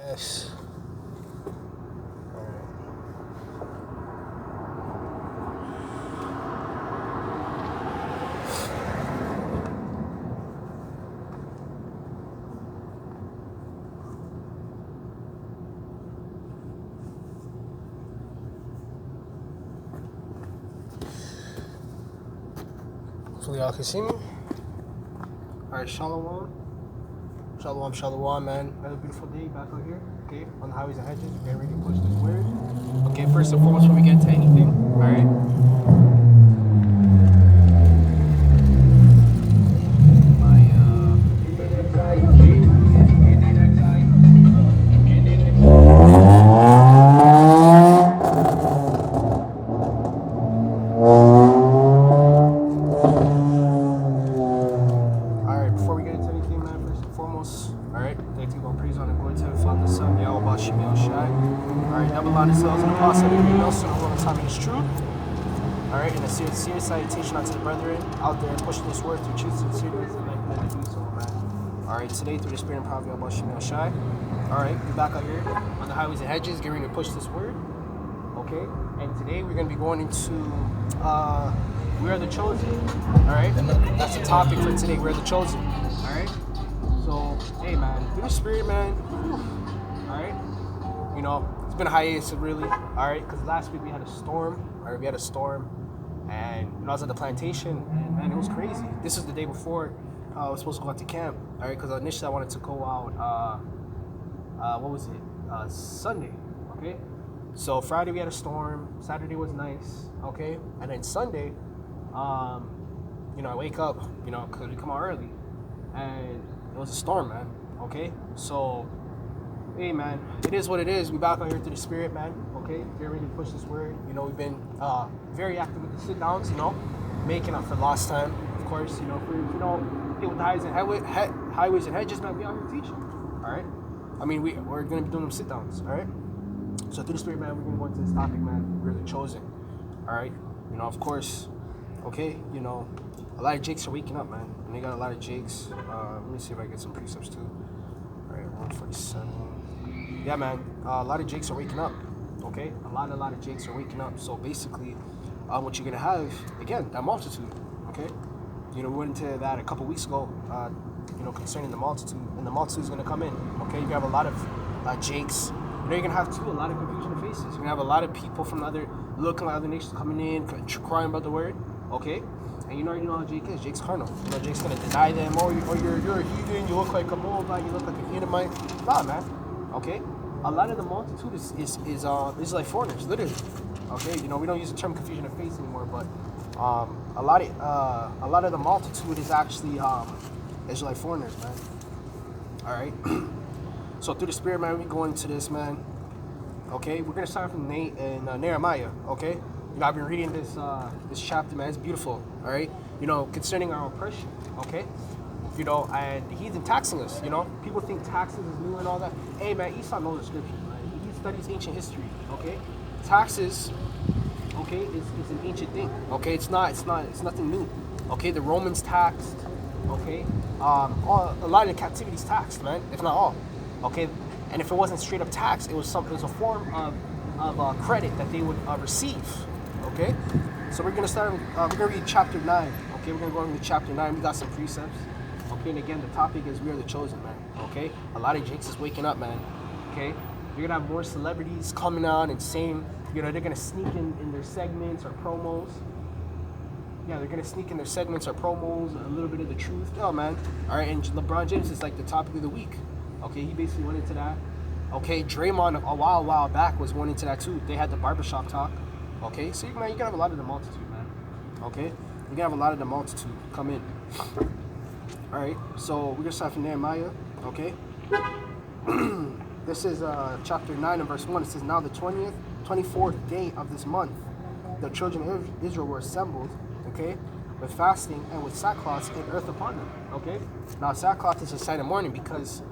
Yes. Hopefully y'all can see me. Alright, shalom. Shalom, shalom, man. Another beautiful day back out here, okay, on the highways and hedges. Getting ready to push this word. Okay, first and foremost, when we get to anything, alright? Sincere salutation unto the brethren out there pushing this word through truth, sincerity, and like that do so, man. Alright, today through the spirit and power of Yahawashk. Alright, we're back out here on the highways and hedges, getting ready to push this word. Okay, and today we're going to be going into we are the chosen. Alright, that's the topic for today. We're the chosen. Alright, so hey, man, through the spirit, man. Alright, you know, it's been a hiatus, really. Alright, because last week we had a storm. Alright, we had a storm. And I was at the plantation, and man, it was crazy. This is the day before I was supposed to go out to camp, all right? Because initially I wanted to go out, Sunday, okay? So Friday we had a storm, Saturday was nice, okay? And then Sunday, I wake up, because we come out early, and it was a storm, man, okay? So, hey, man, it is what it is. We back out here through the spirit, man, okay? Get ready to push this word. We've been very active with the sit-downs, making up for lost time, of course. If we don't hit with the highways and hedges, man, we out here teaching, all right? I mean, we're going to be doing them sit-downs, all right? So through the spirit, man, we're going to go into this topic, man. We're the chosen, all right? Of course, okay, a lot of Jakes are waking up, man. And they got a lot of Jakes. Let me see if I get some precepts, too. All right, 147. Yeah, man, a lot of Jakes are waking up, okay? A lot of Jakes are waking up. So basically, what you're going to have, again, that multitude, okay? We went into that a couple weeks ago, concerning the multitude, and the multitude is going to come in, okay? You have a lot of Jakes. You're going to have, too, a lot of confusion of faces. You're going to have a lot of people from looking like other nations coming in, crying about the word, okay? And you already know how Jake is. Jake's carnal. Jake's going to deny them. Oh, you're a heathen. You look like a Moabite. You look like a Edomite. Nah, man, okay? A lot of the multitude is like foreigners, literally. Okay, we don't use the term confusion of face anymore, but a lot of the multitude is actually Israelite foreigners, man. All right. So through the spirit, man, we go into this, man. Okay, we're gonna start from Nehemiah. Okay, I've been reading this chapter, man. It's beautiful. All right, concerning our oppression. Okay. And the heathen taxing us, People think taxes is new and all that. Hey, man, Esau knows the scriptures, right? He studies ancient history, okay? Taxes, okay, is an ancient thing, okay? It's nothing new, okay? The Romans taxed, okay? A lot of the captivity is taxed, man, if not all, okay? And if it wasn't straight up tax, it was a form of credit that they would receive, okay? So we're gonna read chapter 9, okay? We're gonna go into chapter 9. We got some precepts. Okay, and again, the topic is we are the chosen, man. Okay, a lot of Jakes is waking up, man. Okay, you're gonna have more celebrities coming on and saying, they're gonna sneak in their segments or promos. Yeah, they're gonna sneak in their segments or promos, a little bit of the truth. Oh, man. All right, and LeBron James is like the topic of the week. Okay, he basically went into that. Okay, Draymond a while back was one into that too. They had the barbershop talk. Okay, so man, you're gonna have a lot of the multitude, man. Okay, you're gonna have a lot of the multitude come in. All right, so we're gonna start from Nehemiah, okay? This is chapter 9 and verse 1. It says, now the 24th day of this month, the children of Israel were assembled, okay, with fasting and with sackcloth and earth upon them, okay? Now sackcloth is a sign of mourning because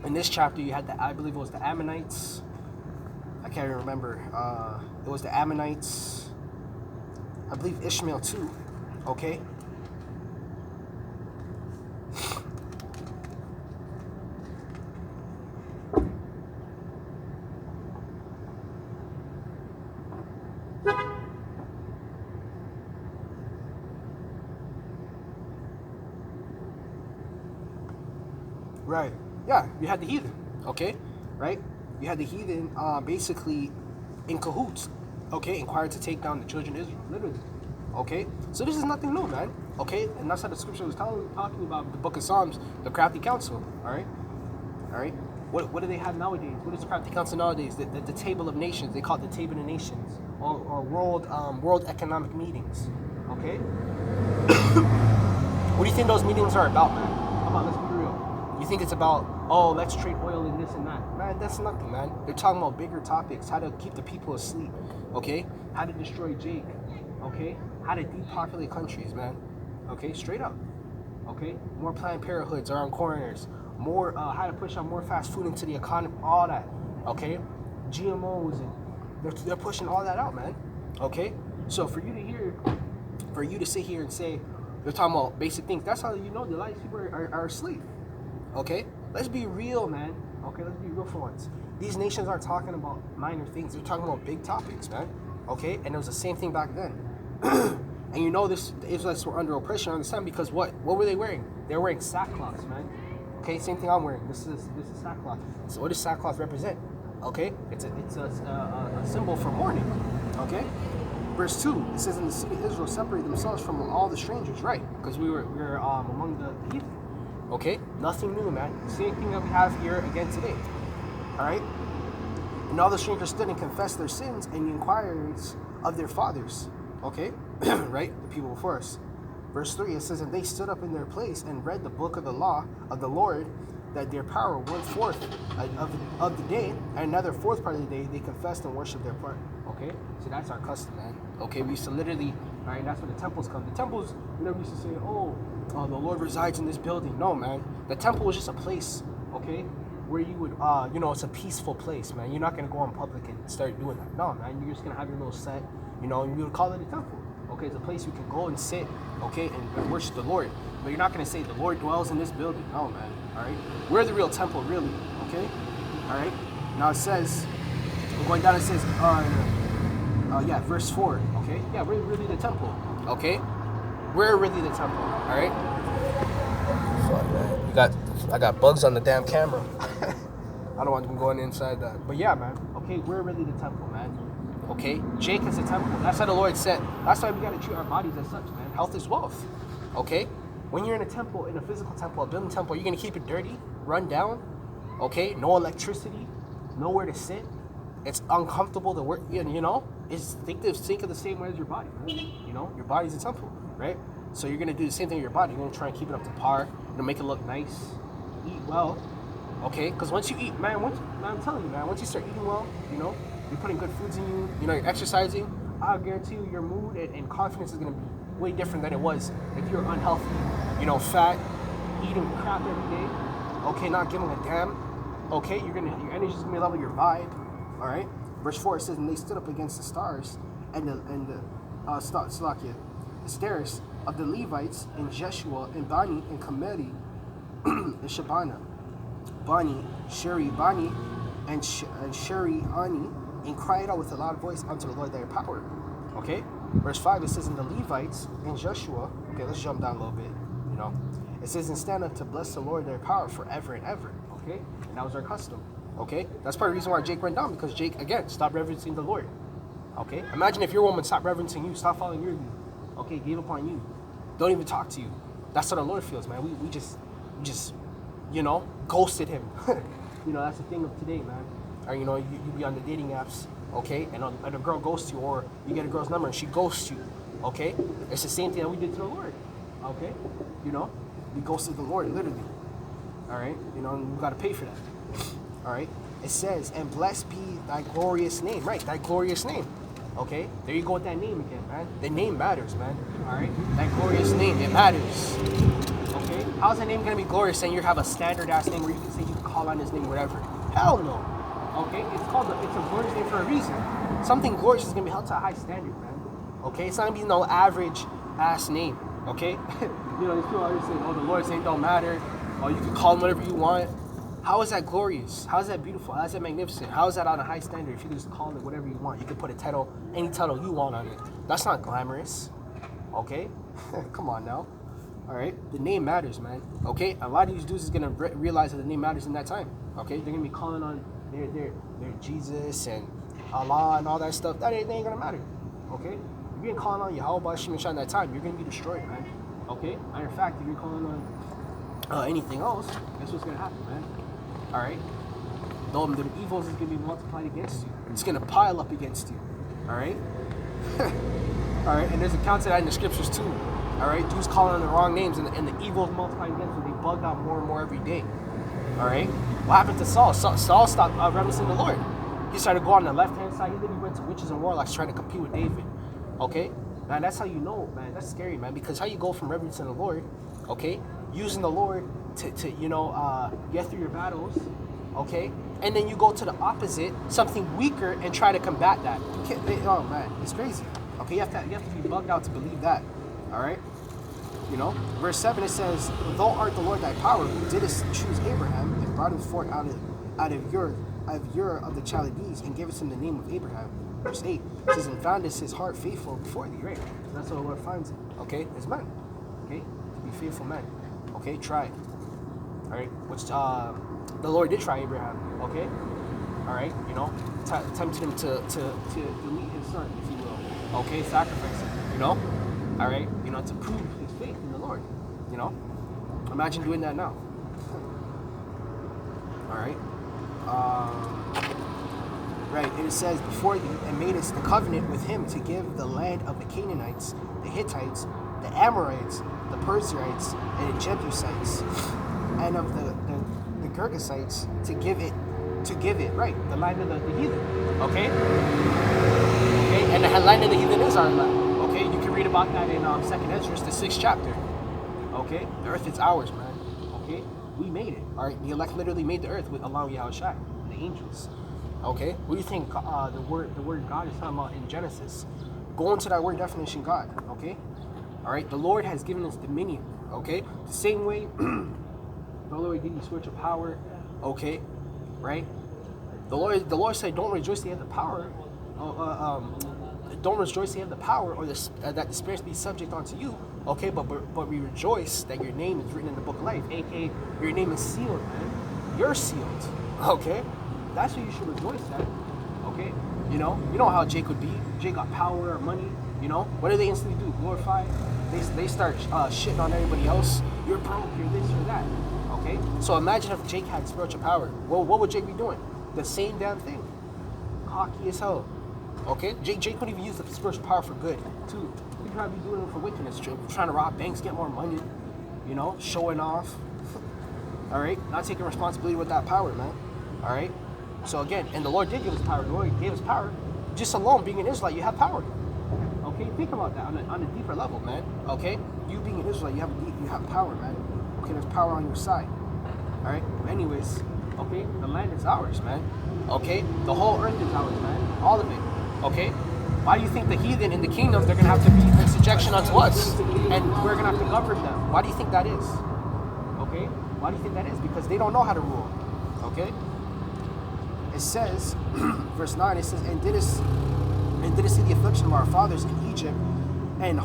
in this chapter you had I believe it was the Ammonites. I can't even remember. It was the Ammonites. I believe Ishmael too, okay? Right. Yeah, you had the heathen. Okay, right? You had the heathen basically in cahoots. Okay, inquired to take down the children of Israel, literally. Okay, so this is nothing new, man. Okay, and that's how the scripture was talking about the book of Psalms, the crafty council. All right. What do they have nowadays? What is the crafty council nowadays? The table of nations. They call it the table of nations, or world economic meetings. Okay. What do you think those meetings are about, man? Come on, let's be real. You think it's about, oh, let's trade oil and this and that? Man, that's nothing, man. They're talking about bigger topics, how to keep the people asleep, okay? How to destroy Jake, okay? How to depopulate countries, man. Okay, straight up. Okay, more Planned Parenthoods around corners. More, how to push out more fast food into the economy, all that. Okay, GMOs, and they're pushing all that out, man. Okay, so for you to sit here and say they're talking about basic things, that's how you know the light people are asleep. Okay, let's be real, man. Okay, let's be real for once. These nations aren't talking about minor things; they're talking about big topics, man. Okay, and it was the same thing back then. And you know this, the Israelites were under oppression on this time because what were they wearing? They were wearing sackcloths, man. Okay, same thing I'm wearing. This is sackcloth. So what does sackcloth represent? Okay, it's a symbol for mourning. Okay, verse 2, it says, "In the city of Israel separate themselves from all the strangers," right? Because we were among the heathen. Okay, nothing new, man. Same thing that we have here again today. All right, and all the strangers stood and confessed their sins and the inquiries of their fathers. Okay, right, the people before us. Verse 3, it says, "And they stood up in their place and read the book of the law of the Lord, that their power 1/4 of the day, and another 4th part of the day, they confessed and worshiped their part." Okay, so that's our custom, man. Okay, we used to literally, all right, that's where the temples come. The temples, we never used to say, oh, the Lord resides in this building. No, man. The temple was just a place, okay, where you would, it's a peaceful place, man. You're not going to go in public and start doing that. No, man, you're just going to have your little set, and you would call it a temple. Okay, it's a place you can go and sit, okay, and worship the Lord. But you're not going to say the Lord dwells in this building. No, man, all right? We're the real temple, really, okay? All right? Now it says, we're going down, it says, verse 4, okay? Yeah, we're really the temple, okay? We're really the temple, all right? Fuck, man. I got bugs on the damn camera. I don't want them going inside that. But yeah, man, okay, we're really the temple, man. Okay, Jake is a temple. That's how the Lord said. That's why we gotta treat our bodies as such, man. Health is wealth. Okay, when you're in a temple, in a physical temple, a building temple, you're gonna keep it dirty, run down. Okay, no electricity, nowhere to sit. It's uncomfortable to work. It's think of the same way as your body. Man. Your body's a temple, right? So you're gonna do the same thing with your body. You're gonna try and keep it up to par. You're gonna make it look nice, eat well. Okay, because once you eat, man, I'm telling you, man, once you start eating well, you're putting good foods in you, you're exercising, I'll guarantee you your mood and confidence is going to be way different than it was if you're unhealthy, fat, eating crap every day, okay, not giving a damn, okay, your energy's going to be level, your vibe, all right? Verse 4, it says, "And they stood up against the stars and the stairs of the Levites and Jeshua and Bani and Kameri and Shabana, Bani, Sheri, Bani, and Sheri, Ani, and cried out with a loud voice unto the Lord their power." Okay? Verse 5, it says, "And the Levites and Joshua," okay, let's jump down a little bit, It says, "And stand up to bless the Lord their power forever and ever." Okay? And that was our custom. Okay? That's part of the reason why Jake went down, because Jake, again, stopped reverencing the Lord. Okay? Imagine if your woman stopped reverencing you, stopped following your lead. Okay? Gave up on you. Don't even talk to you. That's how the Lord feels, man. We just ghosted him. That's the thing of today, man. Or, you be on the dating apps, okay, and a girl ghosts you, or you get a girl's number and she ghosts you, okay? It's the same thing that we did to the Lord, okay? We ghosted the Lord, literally, all right? And we got to pay for that, all right? It says, "And blessed be thy glorious name," right? Thy glorious name, okay? There you go with that name again, man. The name matters, man, all right? That glorious name, it matters, okay? How's that name going to be glorious and you have a standard-ass name where you can say you can call on his name, whatever? Hell no. Okay, it's a glorious name for a reason. Something glorious is gonna be held to a high standard, man. Okay, it's not gonna be no average ass name. Okay, these people always say, "Oh, the Lord's name don't matter. Oh, you can call him whatever you want." How is that glorious? How is that beautiful? How is that magnificent? How is that on a high standard? If you can just call it whatever you want, you can put a title, any title you want on it. That's not glamorous. Okay, come on now. All right, the name matters, man. Okay, a lot of these dudes is gonna realize that the name matters in that time. Okay, they're gonna be calling on their Jesus and Allah and all that stuff. That ain't gonna matter. Okay, if you're calling on Yahawah Sham in that time, you're gonna be destroyed, man. Okay, matter of fact, if you're calling on anything else, that's what's gonna happen, man. All right, the evils is gonna be multiplied against you. It's gonna pile up against you. All right. All right, and there's accounts of that in the scriptures too. All right, Jews calling on the wrong names, and the evils multiplying against them. They bugged out more and more every day. All right, what happened to Saul? Saul stopped reverencing the Lord. He started going on the left-hand side. He literally went to witches and warlocks trying to compete with David. Okay, man, that's how you know, man. That's scary, man. Because how you go from reverencing the Lord, okay, using the Lord to get through your battles, okay, and then you go to the opposite, something weaker, and try to combat that. Oh man, it's crazy. Okay, you have to be bugged out to believe that. All right, verse 7 it says, "Thou art the Lord thy power, who didst choose Abraham and brought him forth out of Ur of the Chaldees and gave him the name of Abraham." Verse 8 it says, "And foundest his heart faithful before thee." Right, so that's what the Lord finds it. Okay, it's man. Okay, to be faithful man. Okay, try. All right, which the Lord did try Abraham. Okay, all right, tempted him to delete his son, if you will. Okay, sacrifice him. All right, to prove his faith in the Lord. Imagine doing that now. All right. Right, and it says, "Before thee, and madest the covenant with him to give the land of the Canaanites, the Hittites, the Amorites, the Perizzites, and the Jebusites, and of the Girgasites to give it, right, the land of the heathen." Okay, and the land of the heathen is our land. Okay, you can read about that in 2nd Ezra, the 6th chapter. Okay, the earth is ours, man. Okay, we made it. All right, the elect literally made the earth with allowing Yahawashk, the angels. Okay, what do you think the word God is talking about in Genesis? Go into that word definition, God. Okay, all right. The Lord has given us dominion. Okay, the same way the Lord gave you spiritual power. Okay, right. The Lord said, "Don't rejoice that you have the power. Don't rejoice that you have the power, or that the spirits be subject unto you." Okay, but we rejoice that your name is written in the book of life, aka your name is sealed, man. You're sealed. Okay. That's what you should rejoice at, okay? You know how Jake would be. Jake got power or money, What do they instantly do? Glorify. They start shitting on everybody else. You're broke, you're this, you're that, okay? So imagine if Jake had spiritual power. Well, what would Jake be doing? The same damn thing. Cocky as hell, okay? Jake wouldn't even use the spiritual power for good, too. He'd probably be doing it for wickedness, trying to rob banks, get more money, showing off. All right? Not taking responsibility with that power, man. All right? So again, and the Lord did give us power. The Lord gave us power. Just alone being an Israelite, you have power. Okay, think about that on a deeper level, man. Okay, you being an Israelite, you have power, man. Okay, there's power on your side. All right. Anyways, okay, the land is ours, man. Okay, the whole earth is ours, man. All of it. Okay. Why do you think the heathen in the kingdom they're gonna have to be in subjection unto us, and we're gonna have to govern them? Why do you think that is? Okay. Why do you think that is? Because they don't know how to rule. Okay. It says, verse 9, it says, and didst see the affliction of our fathers in Egypt, and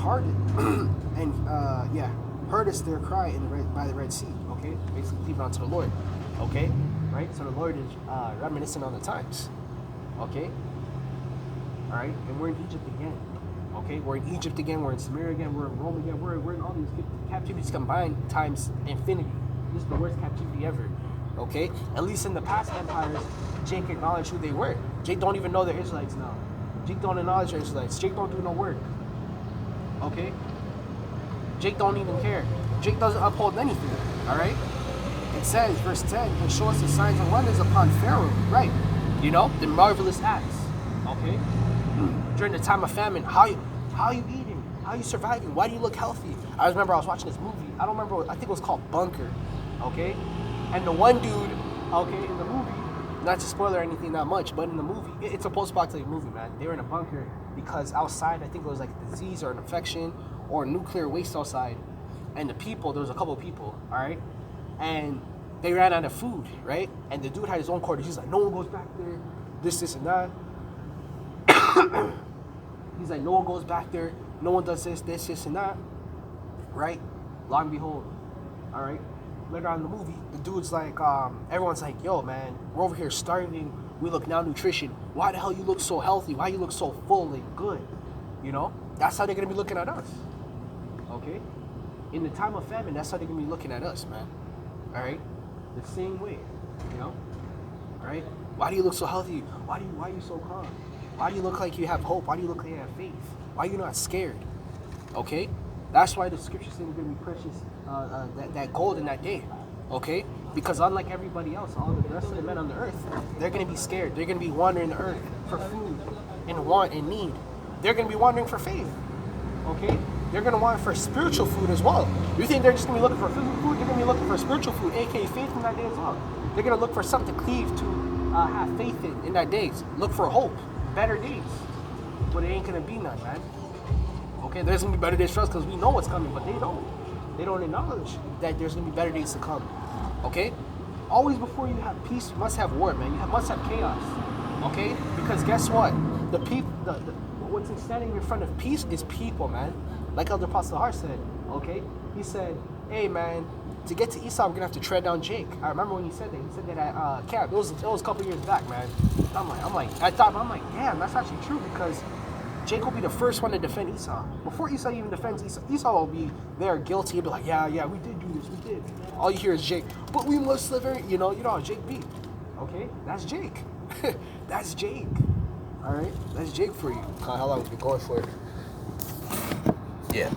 heardest their cry by the Red Sea. Okay, basically leave it onto the Lord. Okay, right? So the Lord is reminiscent on the times. Okay, all right, and we're in Egypt again. Okay, we're in Egypt again. We're in Samaria again. We're in Rome again. We're in all these captivities combined times infinity. This is the worst captivity ever. Okay, at least in the past empires, Jake acknowledged who they were. Jake don't even know they're Israelites now. Jake don't acknowledge they're Israelites. Jake don't do no work. Okay? Jake don't even care. Jake doesn't uphold anything. Alright? It says, verse 10, and show us the signs and wonders upon Pharaoh. Right. The marvelous acts. Okay? During the time of famine, how you eating? How you surviving? Why do you look healthy? I remember I was watching this movie. I don't remember, I think it was called Bunker. Okay? And the one dude, okay, in the movie, not to spoil or anything that much, but in the movie, it's a post-apocalyptic movie, man. They were in a bunker because outside, I think it was like a disease or an infection or nuclear waste outside. And the people, there was a couple of people, all right? And they ran out of food, right? And the dude had his own quarters. He's like, no one goes back there, this, and that. He's like, no one goes back there, no one does this, and that, right? Lo and behold, all right, later on in the movie, the dude's like, everyone's like, yo, man, we're over here starving. We look malnutrition. Why the hell you look so healthy? Why you look so full and good? You know, that's how they're gonna be looking at us. Okay, in the time of famine, that's how they're gonna be looking at us, man. All right, the same way, you know. All right, why do you look so healthy? Why are you so calm? Why do you look like you have hope? Why do you look like you have faith? Why are you not scared? Okay, that's why the scripture says we're gonna be precious, that gold in that day. Okay, because unlike everybody else, all the rest of the men on the earth, they're gonna be scared. They're gonna be wandering the earth for food and want and need. They're gonna be wandering for faith. Okay, they're gonna want for spiritual food as well. You think they're just gonna be looking for physical food? They're gonna be looking for spiritual food, aka faith in that day as well. They're gonna look for something to cleave to, have faith in that days. Look for hope, better days. But it ain't gonna be none, man. Okay, there's gonna be better days for us because we know what's coming, but they don't. They don't acknowledge that there's gonna be better days to come. Okay? Always before you have peace, you must have war, man. You must have chaos. Okay? Because guess what? The people, what's standing in front of peace is people, man. Like Elder Apostle Hart said. Okay? He said, "Hey, man, to get to Esau, we're gonna have to tread down Jake." I remember when he said that. He said that at camp. It was a couple years back, man. I'm like, damn, that's actually true because Jake will be the first one to defend Esau. Before Esau even defends Esau, Esau will be there guilty. He'll be like, yeah, we did do this, we did. All you hear is Jake. But we must live very, you know how Jake be. Okay? That's Jake. That's Jake. Alright? That's Jake for you. How long have you been going for it? Yeah.